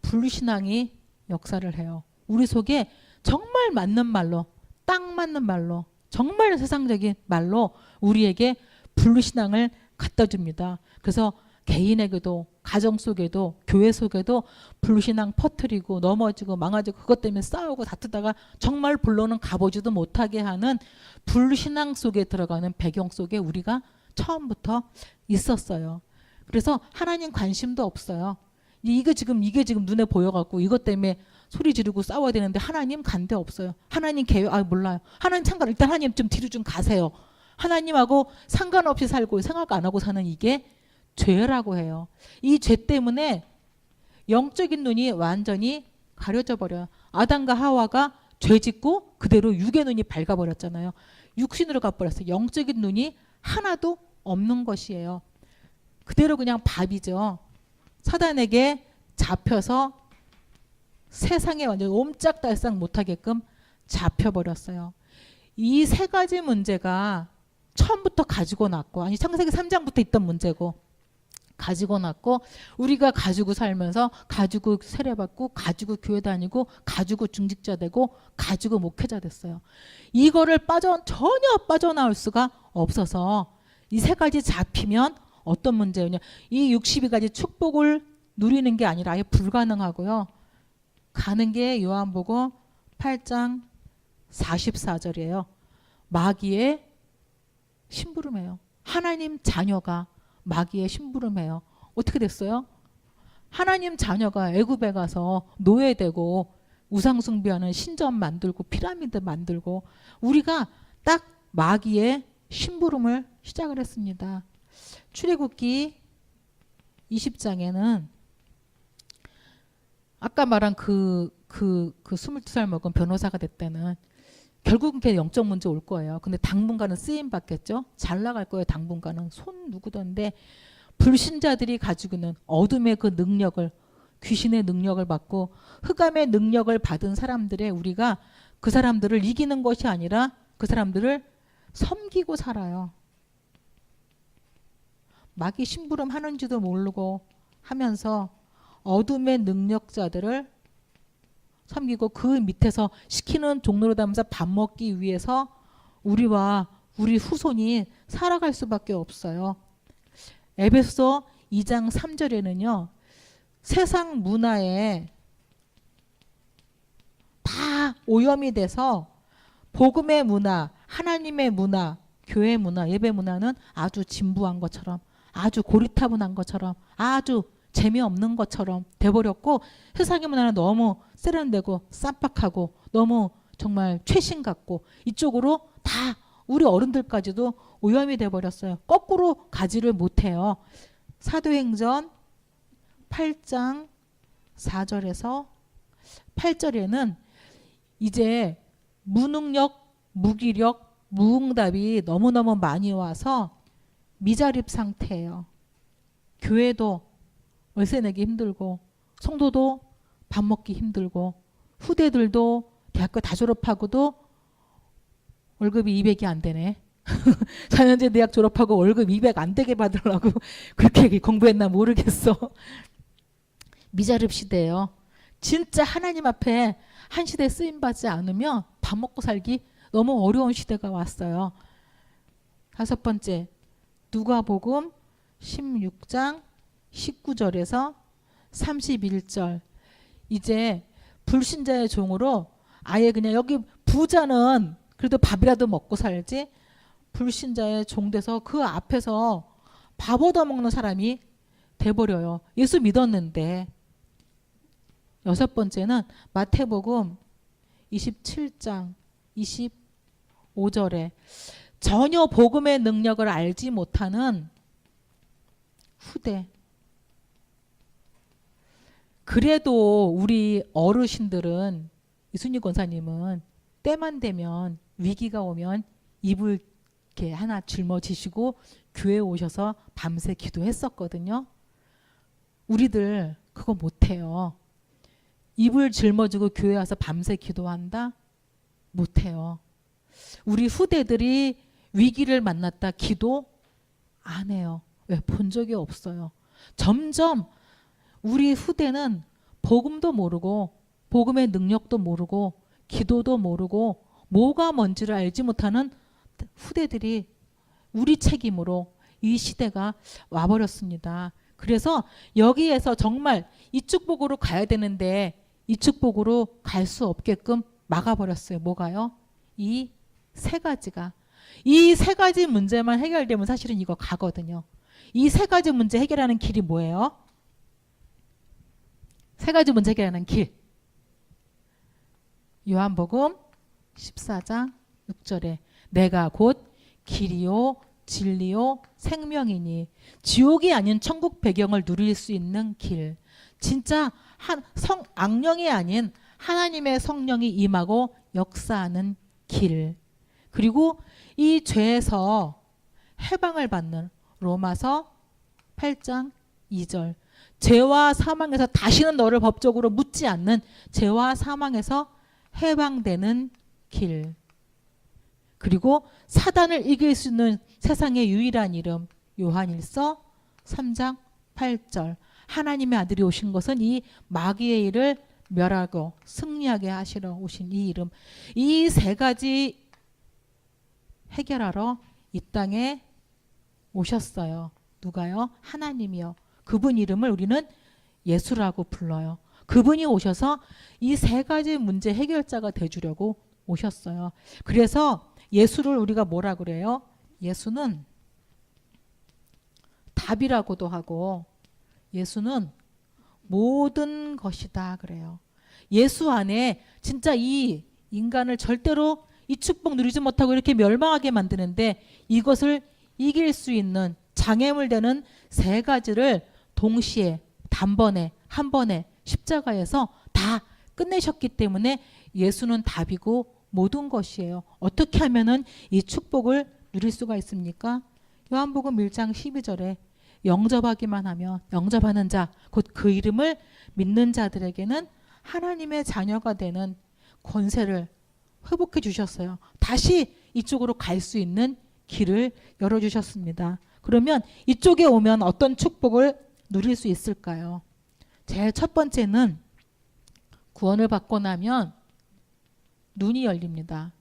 불신앙이 역사를 해요. 우리 속에 정말 맞는 말로, 딱 맞는 말로, 정말 세상적인 말로 우리에게 불신앙을 갖다 줍니다. 그래서 개인에게도 가정 속에도 교회 속에도 불신앙 퍼뜨리고 넘어지고 망가지고 그것 때문에 싸우고 다투다가 정말 본론은 가보지도 못하게 하는 불신앙 속에 들어가는 배경 속에 우리가 처음부터 있었어요. 그래서 하나님 관심도 없어요. 이게 지금 눈에 보여갖고 이것 때문에 소리 지르고 싸워야 되는데 하나님 간대 없어요. 하나님 계획 몰라요. 하나님 일단 하나님 좀 뒤로 좀 가세요. 하나님하고 상관없이 살고 생각 안 하고 사는 이게 죄라고 해요. 이 죄 때문에 영적인 눈이 완전히 가려져 버려요. 아담과 하와가 죄 짓고 그대로 육의 눈이 밝아버렸잖아요. 육신으로 가버렸어요. 영적인 눈이 하나도 없는 것이에요. 그대로 그냥 밥이죠. 사단에게 잡혀서 세상에 완전 옴짝달싹 못하게끔 잡혀버렸어요. 이 세 가지 문제가 처음부터 가지고 났고, 아니 창세기 3장부터 있던 문제고 가지고 났고, 우리가 가지고 살면서 가지고 세례받고 가지고 교회 다니고 가지고 중직자 되고 가지고 목회자 됐어요. 이거를 전혀 빠져나올 수가 없어서 이 세 가지 잡히면 어떤 문제였냐, 이 62가지 축복을 누리는 게 아니라 아예 불가능하고요. 가는 게 요한복음 8장 44절이에요. 마귀의 심부름이에요. 하나님 자녀가 마귀의 심부름이에요. 어떻게 됐어요? 하나님 자녀가 애굽에 가서 노예되고 우상숭배하는 신전 만들고 피라미드 만들고 우리가 딱 마귀의 심부름을 시작을 했습니다. 출애굽기 20장에는 아까 말한 그 22살 먹은 변호사가 됐다는, 결국은 걔 영적 문제 올 거예요. 근데 당분간은 쓰임 받겠죠. 잘 나갈 거예요. 당분간은 손 누구던데, 불신자들이 가지고 있는 어둠의 그 능력을, 귀신의 능력을 받고 흑암의 능력을 받은 사람들의 우리가 그 사람들을 이기는 것이 아니라 그 사람들을 섬기고 살아요. 마귀 심부름 하는지도 모르고 하면서 어둠의 능력자들을 섬기고 그 밑에서 시키는 종로로 다면서 밥 먹기 위해서 우리와 우리 후손이 살아갈 수밖에 없어요. 에베소 2장 3절에는요. 세상 문화에 다 오염이 돼서 복음의 문화, 하나님의 문화, 교회 문화, 예배 문화는 아주 진부한 것처럼, 아주 고리타분한 것처럼, 아주 재미없는 것처럼 돼버렸고, 세상의 문화는 너무 세련되고 쌈박하고 너무 정말 최신 같고 이쪽으로 다 우리 어른들까지도 오염이 돼버렸어요. 거꾸로 가지를 못해요. 사도행전 8장 4절에서 8절에는 이제 무능력, 무기력, 무응답이 너무너무 많이 와서 미자립 상태예요. 교회도 월세 내기 힘들고 성도도 밥 먹기 힘들고 후대들도 대학교 다 졸업하고도 월급이 200이 안 되네. 4년제 대학 졸업하고 월급 200 안 되게 받으려고 그렇게 공부했나 모르겠어. 미자립 시대예요. 진짜 하나님 앞에 한 시대 쓰임받지 않으면 밥 먹고 살기 너무 어려운 시대가 왔어요. 5번째, 누가복음 16장 19절에서 31절. 이제 불신자의 종으로 아예 그냥 여기 부자는 그래도 밥이라도 먹고 살지, 불신자의 종 돼서 그 앞에서 밥 얻어먹는 사람이 돼버려요. 예수 믿었는데. 6번째는 마태복음 27장 25절에 전혀 복음의 능력을 알지 못하는 후대. 그래도 우리 어르신들은, 이순희 권사님은 때만 되면 위기가 오면 이불 이렇게 하나 짊어지시고 교회에 오셔서 밤새 기도했었거든요. 우리들 그거 못해요. 이불 짊어지고 교회 와서 밤새 기도한다? 못해요. 우리 후대들이 위기를 만났다 기도 안 해요. 왜? 본 적이 없어요. 점점 우리 후대는 복음도 모르고 복음의 능력도 모르고 기도도 모르고 뭐가 뭔지를 알지 못하는 후대들이 우리 책임으로 이 시대가 와버렸습니다. 그래서 여기에서 정말 이 축복으로 가야 되는데 이 축복으로 갈 수 없게끔 막아버렸어요. 뭐가요? 이 세 가지가. 이 세 가지 문제만 해결되면 사실은 이거 가거든요. 이 세 가지 문제 해결하는 길이 뭐예요? 세 가지 문제 해결하는 길. 요한복음 14장 6절에 내가 곧 길이요 진리요 생명이니 지옥이 아닌 천국 배경을 누릴 수 있는 길. 진짜 악령이 아닌 하나님의 성령이 임하고 역사하는 길. 그리고 이 죄에서 해방을 받는 로마서 8장 2절. 죄와 사망에서 다시는 너를 법적으로 묻지 않는 죄와 사망에서 해방되는 길. 그리고 사단을 이길 수 있는 세상의 유일한 이름 요한일서 3장 8절. 하나님의 아들이 오신 것은 이 마귀의 일을 멸하고 승리하게 하시러 오신 이 이름. 이 세 가지 해결하러 이 땅에 오셨어요. 누가요? 하나님이요. 그분 이름을 우리는 예수라고 불러요. 그분이 오셔서 이 세 가지 문제 해결자가 되주려고 오셨어요. 그래서 예수를 우리가 뭐라 그래요? 예수는 답이라고도 하고 예수는 모든 것이다 그래요. 예수 안에 진짜 이 인간을 절대로 이 축복 누리지 못하고 이렇게 멸망하게 만드는데 이것을 이길 수 있는 장애물 되는 세 가지를 동시에 단번에 한 번에 십자가에서 다 끝내셨기 때문에 예수는 답이고 모든 것이에요. 어떻게 하면은 이 축복을 누릴 수가 있습니까? 요한복음 1장 12절에 영접하기만 하면 영접하는 자 곧 그 이름을 믿는 자들에게는 하나님의 자녀가 되는 권세를 회복해 주셨어요. 다시 이쪽으로 갈 수 있는 길을 열어주셨습니다. 그러면 이쪽에 오면 어떤 축복을 누릴 수 있을까요? 제일 첫 번째는 구원을 받고 나면 눈이 열립니다.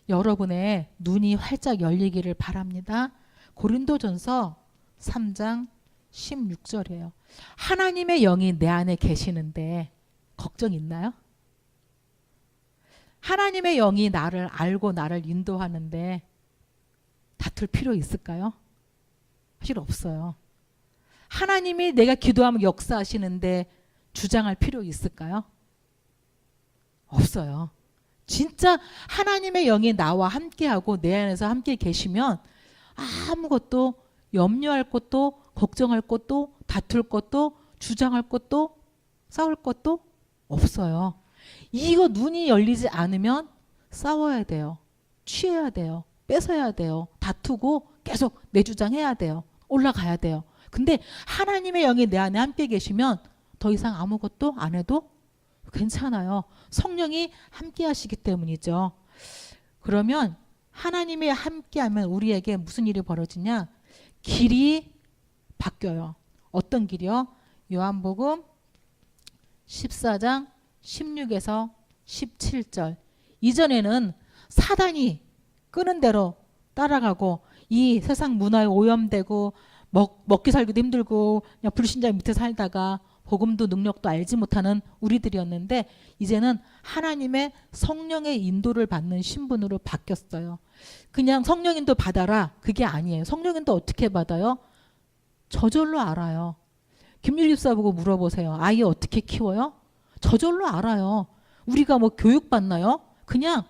여러분의 눈이 활짝 열리기를 바랍니다. 고린도전서 3장 16절이에요. 하나님의 영이 내 안에 계시는데 걱정 있나요? 하나님의 영이 나를 알고 나를 인도하는데 다툴 필요 있을까요? 사실 없어요. 하나님이 내가 기도하면 역사하시는데 주장할 필요 있을까요? 없어요. 진짜 하나님의 영이 나와 함께하고 내 안에서 함께 계시면 아무것도 염려할 것도 걱정할 것도 다툴 것도 주장할 것도 싸울 것도 없어요. 이거 눈이 열리지 않으면 싸워야 돼요. 취해야 돼요. 뺏어야 돼요. 다투고 계속 내 주장해야 돼요. 올라가야 돼요. 근데 하나님의 영이 내 안에 함께 계시면 더 이상 아무것도 안 해도 괜찮아요. 성령이 함께 하시기 때문이죠. 그러면 하나님이 함께 하면 우리에게 무슨 일이 벌어지냐? 길이 바뀌어요. 어떤 길이요? 요한복음 14장 16에서 17절. 이전에는 사단이 끄는 대로 따라가고 이 세상 문화에 오염되고 먹기 살기도 힘들고 그냥 불신자 밑에 살다가 복음도 능력도 알지 못하는 우리들이었는데 이제는 하나님의 성령의 인도를 받는 신분으로 바뀌었어요. 그냥 성령 인도 받아라 그게 아니에요. 성령 인도 어떻게 받아요? 저절로 알아요. 김유리 집사 보고 물어보세요. 아이 어떻게 키워요? 저절로 알아요. 우리가 뭐 교육 받나요? 그냥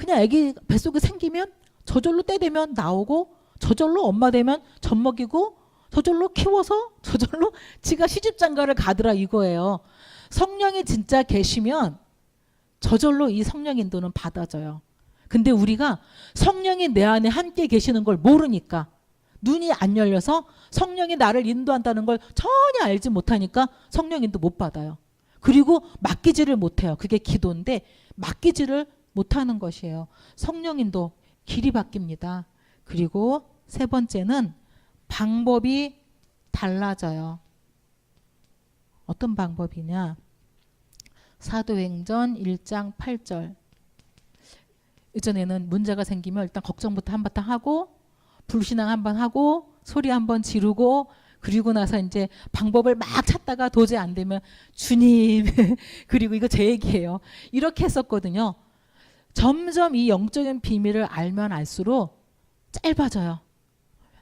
아기 뱃속에 생기면 저절로 때 되면 나오고 저절로 엄마 되면 젖 먹이고 저절로 키워서 저절로 지가 시집장가를 가더라 이거예요. 성령이 진짜 계시면 저절로 이 성령 인도는 받아져요. 근데 우리가 성령이 내 안에 함께 계시는 걸 모르니까 눈이 안 열려서 성령이 나를 인도한다는 걸 전혀 알지 못하니까 성령 인도 못 받아요. 그리고 맡기지를 못해요. 그게 기도인데 맡기지를 못하는 것이에요. 성령 인도 길이 바뀝니다. 그리고 세 번째는 방법이 달라져요. 어떤 방법이냐? 사도행전 1장 8절. 예전에는 문제가 생기면 일단 걱정부터 한바탕 하고 불신앙 한번 하고 소리 한번 지르고 그리고 나서 이제 방법을 막 찾다가 도저히 안 되면 주님 그리고 이거 제 얘기예요. 이렇게 했었거든요. 점점 이 영적인 비밀을 알면 알수록 짧아져요.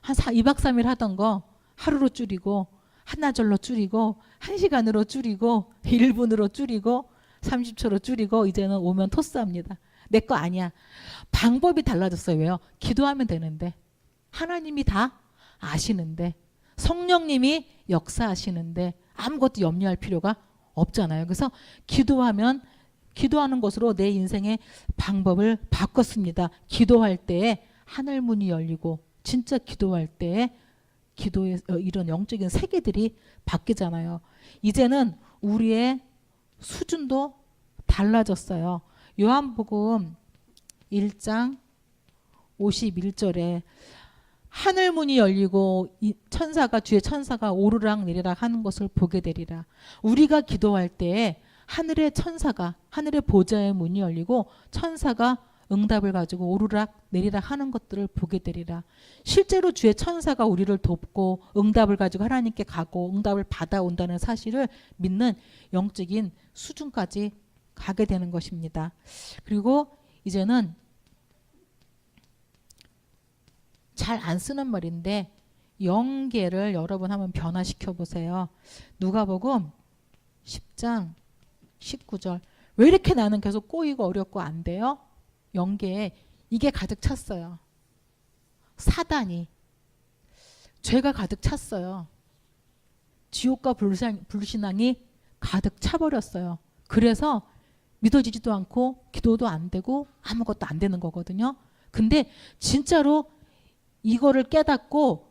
한 2박 3일 하던 거 하루로 줄이고 한나절로 줄이고 1시간으로 줄이고 1분으로 줄이고 30초로 줄이고 이제는 오면 토스합니다. 내 거 아니야. 방법이 달라졌어요. 왜요? 기도하면 되는데 하나님이 다 아시는데 성령님이 역사하시는데 아무것도 염려할 필요가 없잖아요. 그래서 기도하는 것으로 내 인생의 방법을 바꿨습니다. 기도할 때에 하늘 문이 열리고 진짜 기도할 때에 기도의 이런 영적인 세계들이 바뀌잖아요. 이제는 우리의 수준도 달라졌어요. 요한복음 1장 51절에 하늘 문이 열리고 주의 천사가 오르락 내리락 하는 것을 보게 되리라. 우리가 기도할 때에 하늘의 보좌의 문이 열리고 천사가 응답을 가지고 오르락 내리락 하는 것들을 보게 되리라. 실제로 주의 천사가 우리를 돕고 응답을 가지고 하나님께 가고 응답을 받아온다는 사실을 믿는 영적인 수준까지 가게 되는 것입니다. 그리고 이제는 잘 안 쓰는 말인데 영계를 여러분 한번 변화시켜 보세요. 누가복음 10장 19절. 왜 이렇게 나는 계속 꼬이고 어렵고 안 돼요? 영계에 이게 가득 찼어요. 사단이 죄가 가득 찼어요. 지옥과 불신앙이 가득 차버렸어요. 그래서 믿어지지도 않고 기도도 안 되고 아무것도 안 되는 거거든요. 근데 진짜로 이거를 깨닫고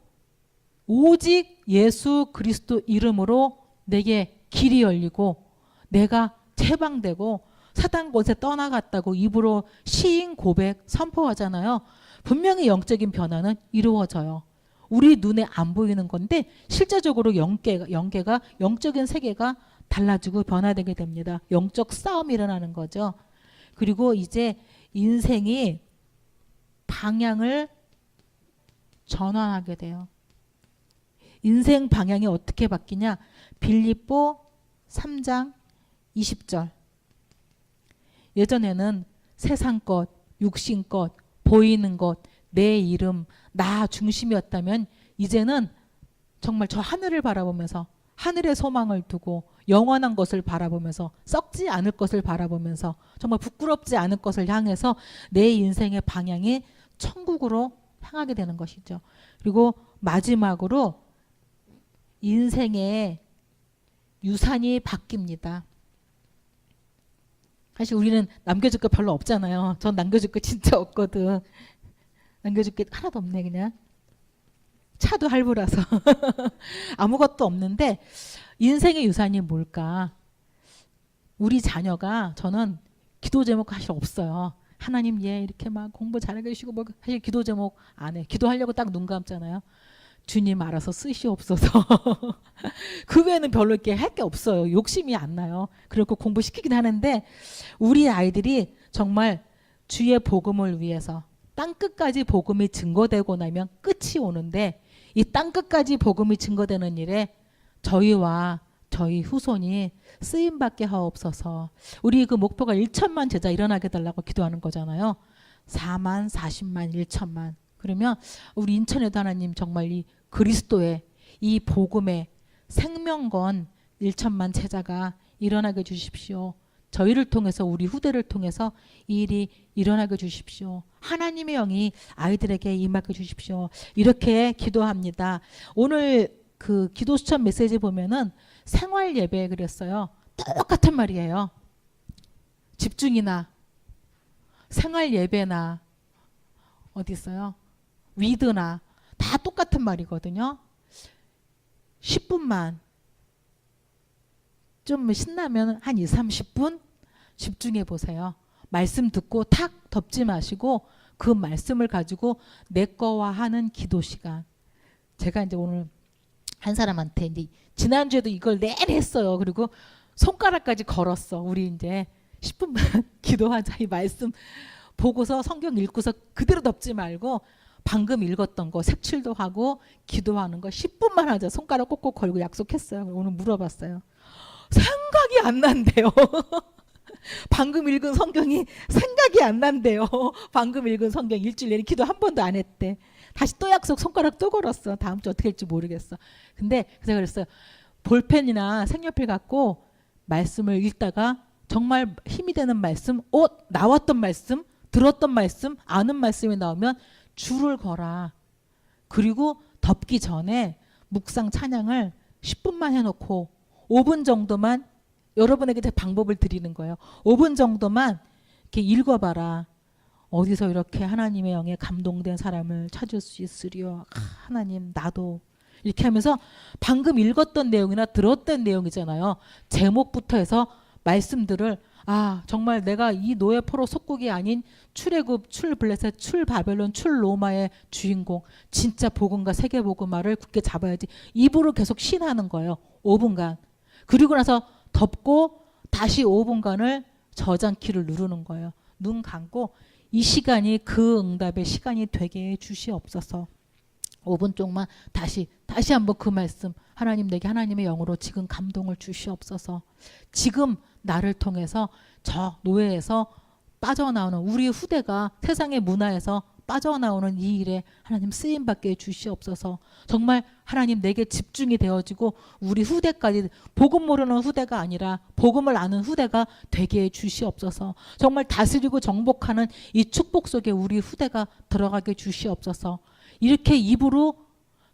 오직 예수 그리스도 이름으로 내게 길이 열리고 내가 해방되고 사단 곳에 떠나갔다고 입으로 시인 고백 선포하잖아요. 분명히 영적인 변화는 이루어져요. 우리 눈에 안 보이는 건데 실제적으로 영적인 세계가 달라지고 변화되게 됩니다. 영적 싸움이 일어나는 거죠. 그리고 이제 인생이 방향을 전환하게 돼요. 인생 방향이 어떻게 바뀌냐? 빌립보 3장 20절. 예전에는 세상 것, 육신 것, 보이는 것, 내 이름, 나 중심이었다면 이제는 정말 저 하늘을 바라보면서 하늘의 소망을 두고 영원한 것을 바라보면서 썩지 않을 것을 바라보면서 정말 부끄럽지 않을 것을 향해서 내 인생의 방향이 천국으로 향하게 되는 것이죠. 그리고 마지막으로 인생의 유산이 바뀝니다. 사실 우리는 남겨줄 거 별로 없잖아요. 전 남겨줄 거 진짜 없거든. 남겨줄 게 하나도 없네 그냥. 차도 할부라서 아무것도 없는데 인생의 유산이 뭘까? 우리 자녀가 저는 기도 제목 사실 없어요. 하나님 얘 이렇게 막 공부 잘하게 해주시고 뭐 사실 기도 제목 안 해. 기도하려고 딱 눈 감잖아요. 주님 알아서 쓰시옵소서. 그 외에는 별로 이렇게 할 게 없어요. 욕심이 안 나요. 그리고 공부시키긴 하는데 우리 아이들이 정말 주의 복음을 위해서 땅끝까지 복음이 증거되고 나면 끝이 오는데 이 땅끝까지 복음이 증거되는 일에 저희와 저희 후손이 쓰임받게 하옵소서. 우리 그 목표가 1천만 제자 일어나게 달라고 기도하는 거잖아요. 4만, 40만, 1천만. 그러면 우리 인천에도 하나님 정말 이 그리스도의 이 복음의 생명건 1천만 제자가 일어나게 주십시오. 저희를 통해서 우리 후대를 통해서 이 일이 일어나게 주십시오. 하나님의 영이 아이들에게 임하게 주십시오. 이렇게 기도합니다. 오늘 그 기도 수천 메시지 보면은 생활 예배 그랬어요. 똑같은 말이에요. 집중이나 생활 예배나 어디 있어요? 위드나 다 똑같은 말이거든요. 10분만 좀 신나면 한 2, 30분 집중해 보세요. 말씀 듣고 탁 덮지 마시고 그 말씀을 가지고 내 거와 하는 기도 시간. 제가 이제 오늘 한 사람한테 이제 지난주에도 이걸 내내 했어요. 그리고 손가락까지 걸었어. 우리 이제 10분만 기도하자. 이 말씀 보고서 성경 읽고서 그대로 덮지 말고 방금 읽었던 거 색칠도 하고 기도하는 거 10분만 하자. 손가락 꼭꼭 걸고 약속했어요. 오늘 물어봤어요. 생각이 안 난대요. 방금 읽은 성경이 생각이 안 난대요. 방금 읽은 성경 일주일 내내 기도 한 번도 안 했대. 다시 또 약속 손가락 또 걸었어. 다음 주 어떻게 할지 모르겠어. 근데 그래서 그랬어요. 볼펜이나 색연필 갖고 말씀을 읽다가 정말 힘이 되는 말씀, 나왔던 말씀, 들었던 말씀, 아는 말씀이 나오면 줄을 걸어. 그리고 덮기 전에 묵상 찬양을 10분만 해놓고 5분 정도만 여러분에게 제 방법을 드리는 거예요. 5분 정도만 이렇게 읽어봐라. 어디서 이렇게 하나님의 영에 감동된 사람을 찾을 수 있으리요. 하나님 나도 이렇게 하면서 방금 읽었던 내용이나 들었던 내용이잖아요. 제목부터 해서 말씀들을 정말 내가 이 노예 포로 속국이 아닌 출애굽, 출블레셋, 출바벨론, 출로마의 주인공 진짜 복음과 세계 복음화를 굳게 잡아야지. 입으로 계속 신하는 거예요. 5분간. 그리고 나서 덮고 다시 5분간을 저장키를 누르는 거예요. 눈 감고 이 시간이 그 응답의 시간이 되게 해 주시옵소서. 5분 동안 다시 한번 그 말씀, 하나님 내게 하나님의 영으로 지금 감동을 주시옵소서. 지금 나를 통해서 저 노예에서 빠져나오는 우리 후대가 세상의 문화에서 빠져나오는 이 일에 하나님 쓰임받게 주시옵소서. 정말 하나님 내게 집중이 되어지고 우리 후대까지 복음 모르는 후대가 아니라 복음을 아는 후대가 되게 해 주시옵소서. 정말 다스리고 정복하는 이 축복 속에 우리 후대가 들어가게 주시옵소서. 이렇게 입으로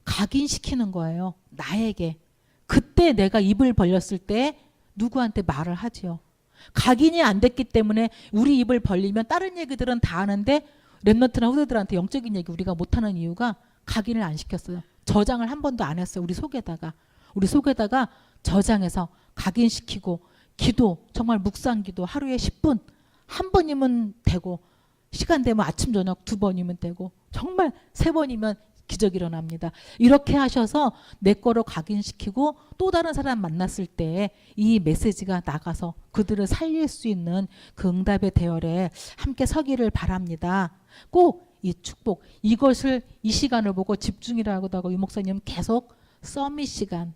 각인시키는 거예요. 나에게. 그때 내가 입을 벌렸을 때 누구한테 말을 하지요. 각인이 안 됐기 때문에 우리 입을 벌리면 다른 얘기들은 다 하는데 랩런트나 후대들한테 영적인 얘기 우리가 못하는 이유가 각인을 안 시켰어요. 저장을 한 번도 안 했어요. 우리 속에다가 저장해서 각인시키고 기도, 정말 묵상 기도 하루에 10분 한 번이면 되고 시간 되면 아침 저녁 2번이면 되고 정말 3번이면 기적이 일어납니다. 이렇게 하셔서 내 거로 각인시키고 또 다른 사람 만났을 때 이 메시지가 나가서 그들을 살릴 수 있는 그 응답의 대열에 함께 서기를 바랍니다. 꼭 이 축복, 이것을 이 시간을 보고 집중이라고도 하고 유 목사님 계속 서밋 시간,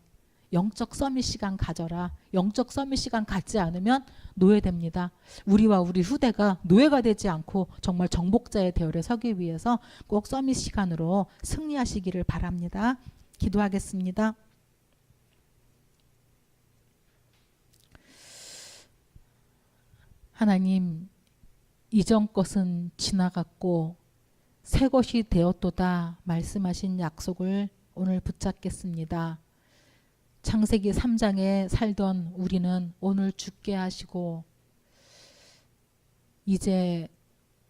영적 서밋 시간 가져라. 영적 서밋 시간 갖지 않으면 노예됩니다. 우리와 우리 후대가 노예가 되지 않고 정말 정복자의 대열에 서기 위해서 꼭 서밋 시간으로 승리하시기를 바랍니다. 기도하겠습니다. 하나님, 이전 것은 지나갔고 새 것이 되었도다 말씀하신 약속을 오늘 붙잡겠습니다. 창세기 3장에 살던 우리는 오늘 죽게 하시고 이제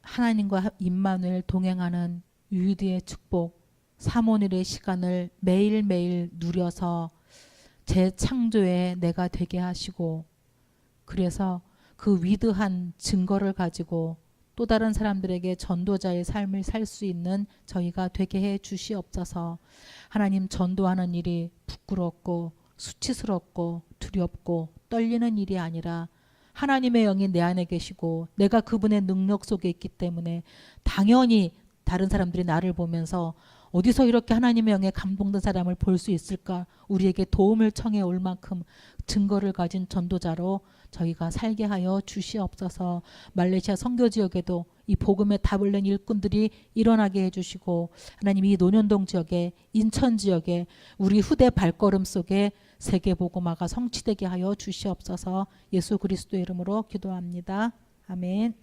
하나님과 임마누엘 동행하는 유대의 축복 사모닐의 시간을 매일매일 누려서 재창조의 내가 되게 하시고 그래서 그 위대한 증거를 가지고 또 다른 사람들에게 전도자의 삶을 살 수 있는 저희가 되게 해 주시옵소서. 하나님 전도하는 일이 부끄럽고 수치스럽고 두렵고 떨리는 일이 아니라 하나님의 영이 내 안에 계시고 내가 그분의 능력 속에 있기 때문에 당연히 다른 사람들이 나를 보면서 어디서 이렇게 하나님의 영에 감동된 사람을 볼 수 있을까? 우리에게 도움을 청해 올 만큼 증거를 가진 전도자로 저희가 살게 하여 주시옵소서. 말레이시아 선교 지역에도 이 복음의 답을 낸 일꾼들이 일어나게 해주시고 하나님 이 논현동 지역에 인천 지역에 우리 후대 발걸음 속에 세계 복음화가 성취되게 하여 주시옵소서. 예수 그리스도의 이름으로 기도합니다. 아멘.